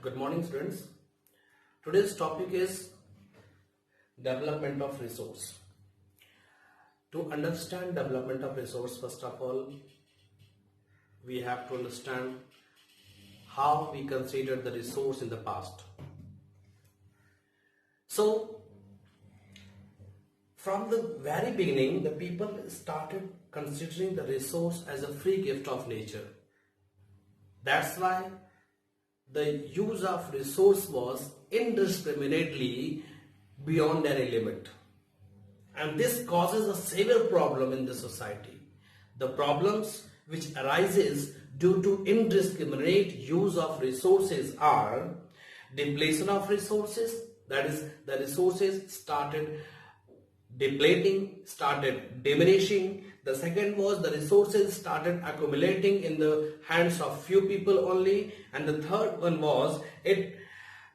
Good morning, students. Today's topic is development of resource. To understand development of resource, first of all, we have to understand how we considered the resource in the past. So, from the very beginning, the people started considering the resource as a free gift of nature. That's why the use of resource was indiscriminately beyond any limit. And this causes a severe problem in the society. The problems which arises due to indiscriminate use of resources are depletion of resources, that is, the resources started depleting, started diminishing. The second was the resources started accumulating in the hands of few people only, and the third one was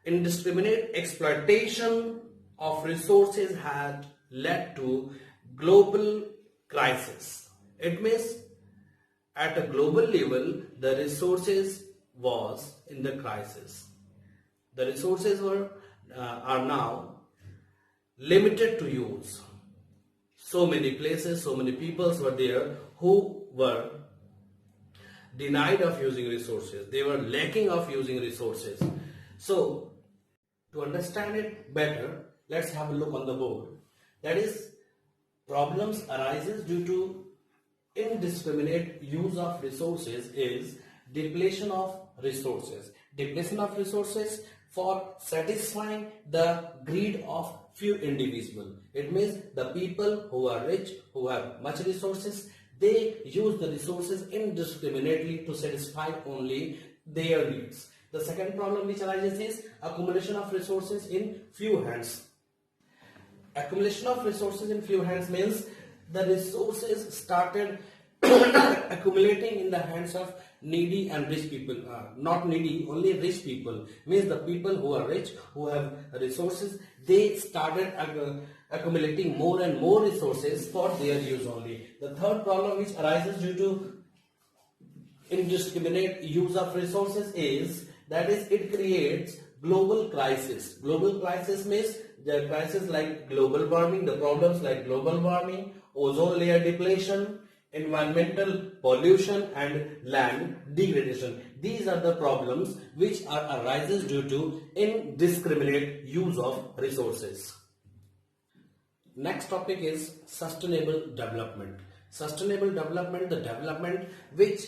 indiscriminate exploitation of resources had led to global crisis. It means at a global level the resources was in the crisis. The resources are now limited to use. So many places, so many peoples were there who were denied of using resources. They were lacking of using resources. So, to understand it better, let's have a look on the board. That is, problems arises due to indiscriminate use of resources is depletion of resources. Depletion of resources for satisfying the greed of few individuals. It means the people who are rich, who have much resources, they use the resources indiscriminately to satisfy only their needs. The second problem which arises is accumulation of resources in few hands. Accumulation of resources in few hands means the resources started accumulating in the hands of needy and rich people. Not needy, only rich people. Means the people who are rich, who have resources, they started accumulating more and more resources for their use only. The third problem which arises due to indiscriminate use of resources is, that is, it creates global crisis. Global crisis means the crisis like global warming, the problems like global warming, ozone layer depletion, environmental pollution and land degradation. These are the problems which arises due to indiscriminate use of resources. Next topic is sustainable development. Sustainable development, the development which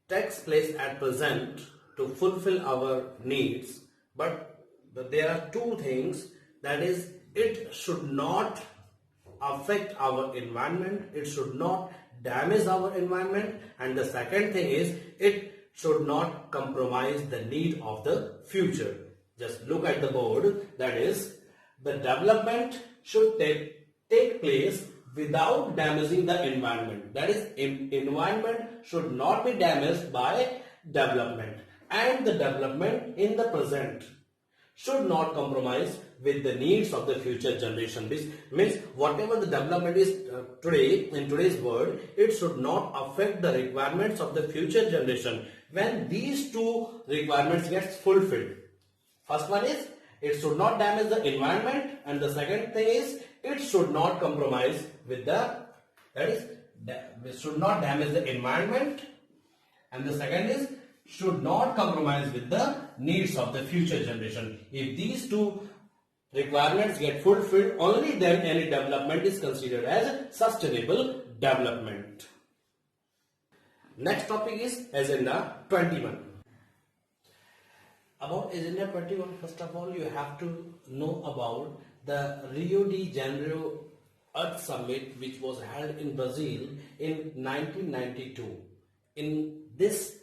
takes place at present to fulfill our needs, but there are two things, that is, it should not affect our environment, it should not damage our environment, and the second thing is it should not compromise the need of the future. Just look at the board, that is, the development should take place without damaging the environment. That is, environment should not be damaged by development, and the development in the present should not compromise with the needs of the future generation. This means whatever the development is today, in today's world, it should not affect the requirements of the future generation. When these two requirements get fulfilled, first one is it should not damage the environment, and the second thing is it should not compromise with the, that is, it should not damage the environment, and the second is should not compromise with the needs of the future generation. If these two requirements get fulfilled, only then any development is considered as sustainable development. Next topic is Agenda 21. About Agenda 21, first of all, you have to know about the Rio de Janeiro Earth Summit, which was held in Brazil in 1992. In this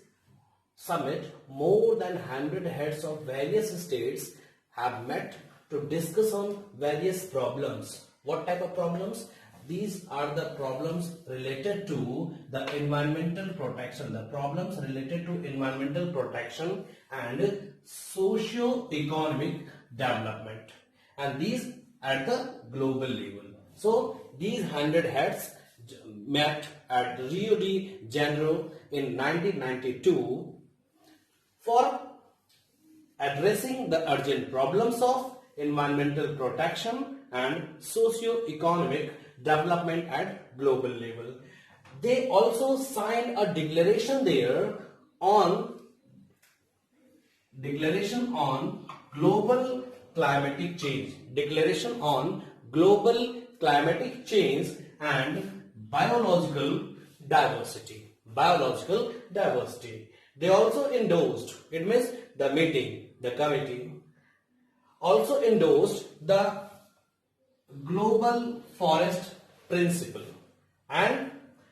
summit, more than 100 heads of various states have met to discuss on various problems. What type of problems? These are the problems related to the environmental protection, the problems related to environmental protection and socio-economic development, and these at the global level. So these 100 heads met at Rio de Janeiro in 1992 for addressing the urgent problems of environmental protection and socio-economic development at global level. They also signed a declaration there on global climatic change. Declaration on global climatic change and biological diversity. Biological diversity. They also endorsed, it means the meeting, the committee, also endorsed the global forest principle and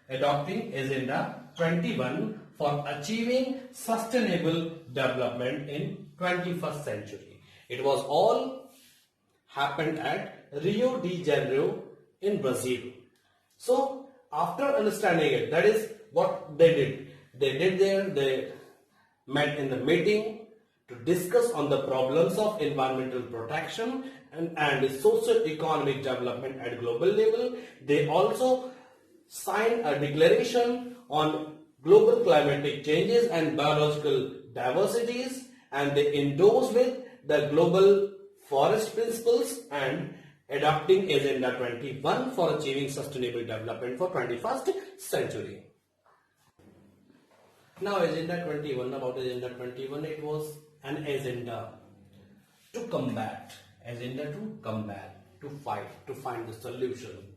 adopting agenda 21 for achieving sustainable development in 21st century. It was all happened at Rio de Janeiro in Brazil. So after understanding it, that is what they did. They met in the meeting to discuss on the problems of environmental protection and socio-economic development at global level. They also signed a declaration on global climatic changes and biological diversities, and they endorsed with the global forest principles and adopting agenda 21 for achieving sustainable development for 21st century. Now agenda 21, about agenda 21, it was an agenda to combat, to fight, to find the solution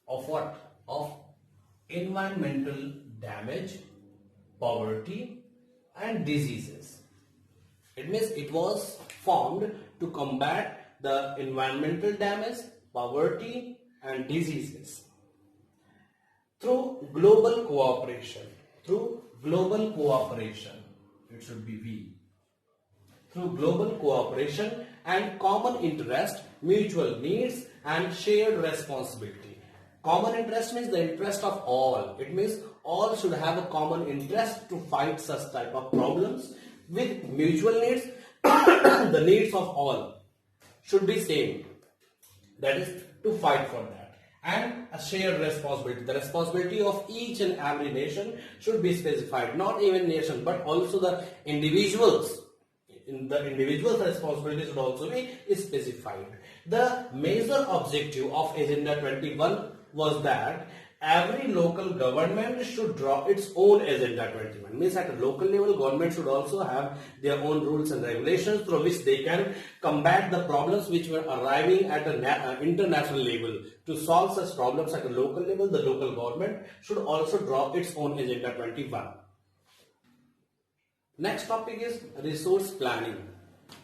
of what? Of environmental damage, poverty and diseases. It means it was formed to combat the environmental damage, poverty and diseases through global cooperation. It should be V. Through global cooperation and common interest, mutual needs and shared responsibility. Common interest means the interest of all. It means all should have a common interest to fight such type of problems. With mutual needs, the needs of all should be same. That is to fight for that. And a shared responsibility. The responsibility of each and every nation should be specified. Not even nation, but also the individuals. The individual's responsibility should also be specified. The major objective of Agenda 21 was that every local government should draw its own Agenda 21. Means at a local level, government should also have their own rules and regulations through which they can combat the problems which were arriving at an international level. To solve such problems at a local level, the local government should also draw its own Agenda 21. Next topic is resource planning.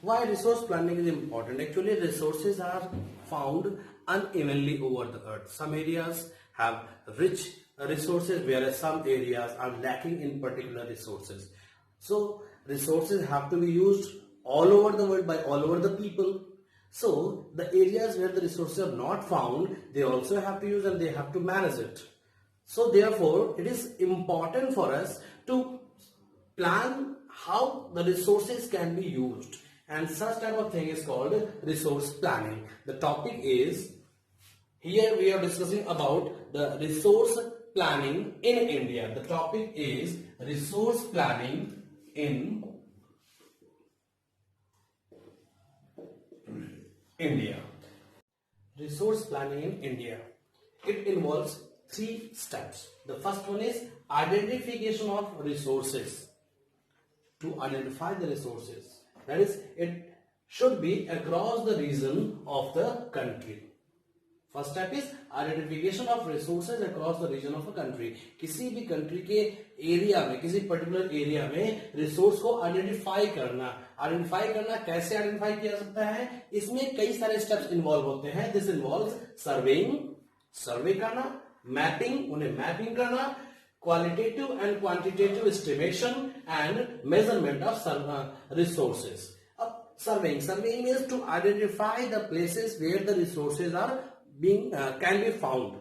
Why resource planning is important? Actually, resources are found unevenly over the earth. Some areas have rich resources, whereas some areas are lacking in particular resources. So resources have to be used all over the world by all over the people. So the areas where the resources are not found, they also have to use and they have to manage it. So therefore, it is important for us to plan how the resources can be used, and such type of thing is called resource planning. The topic is, here we are discussing about the resource planning in India. The topic is resource planning in India. Resource planning in India. It involves 3 steps. The first one is identification of resources. To identify the resources, that is, it should be across the region of the country. First step is identification of resources across the region of a country. किसी भी country के area में, किसी particular area में resource को identify करना कैसे identify किया सकता है? इसमें कई सारे steps involve होते हैं. This involves survey करना, mapping, उन्हें mapping करना, qualitative and quantitative estimation and measurement of resources. Surveying means to identify the places where the resources are can be found,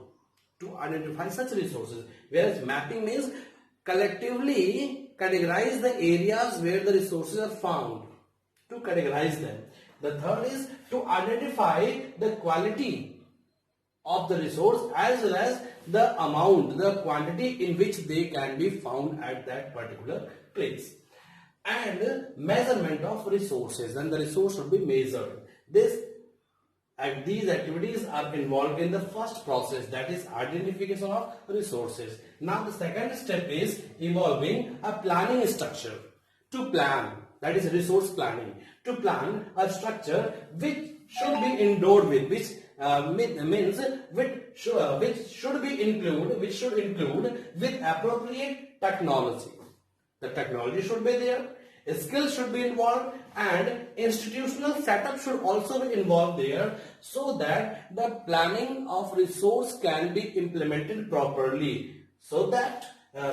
to identify such resources, whereas mapping means collectively categorize the areas where the resources are found, to categorize them. The third is to identify the quality of the resource as well as the amount, the quantity in which they can be found at that particular place. and measurement of resources. Then the resource should be measured. These activities are involved in the first process, that is identification of resources. Now the second step is involving a planning structure. To plan, that is resource planning. To plan a structure which should be endowed with, which should include with appropriate technology. The technology should be there, skills should be involved, and institutional setup should also be involved there, so that the planning of resource can be implemented properly. So that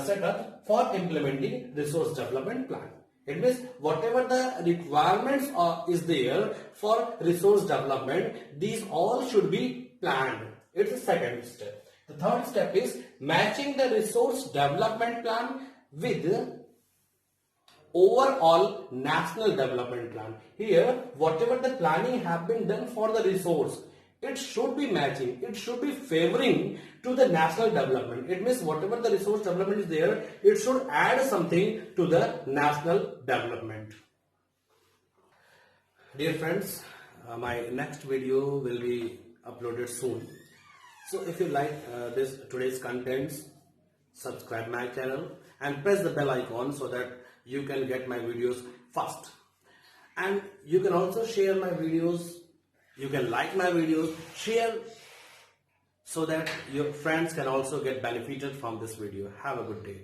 setup for implementing resource development plan. It means whatever the requirements is there for resource development, these all should be planned. It's the second step. The third step is matching the resource development plan with overall national development plan. Here, whatever the planning have been done for the resource, it should be matching, it should be favoring to the national development. It means whatever the resource development is there, it should add something to the national development. Dear friends, my next video will be uploaded soon. So if you like today's contents, subscribe my channel and press the bell icon so that you can get my videos fast. And you can also share my videos, you can like my videos, share, so that your friends can also get benefited from this video. Have a good day.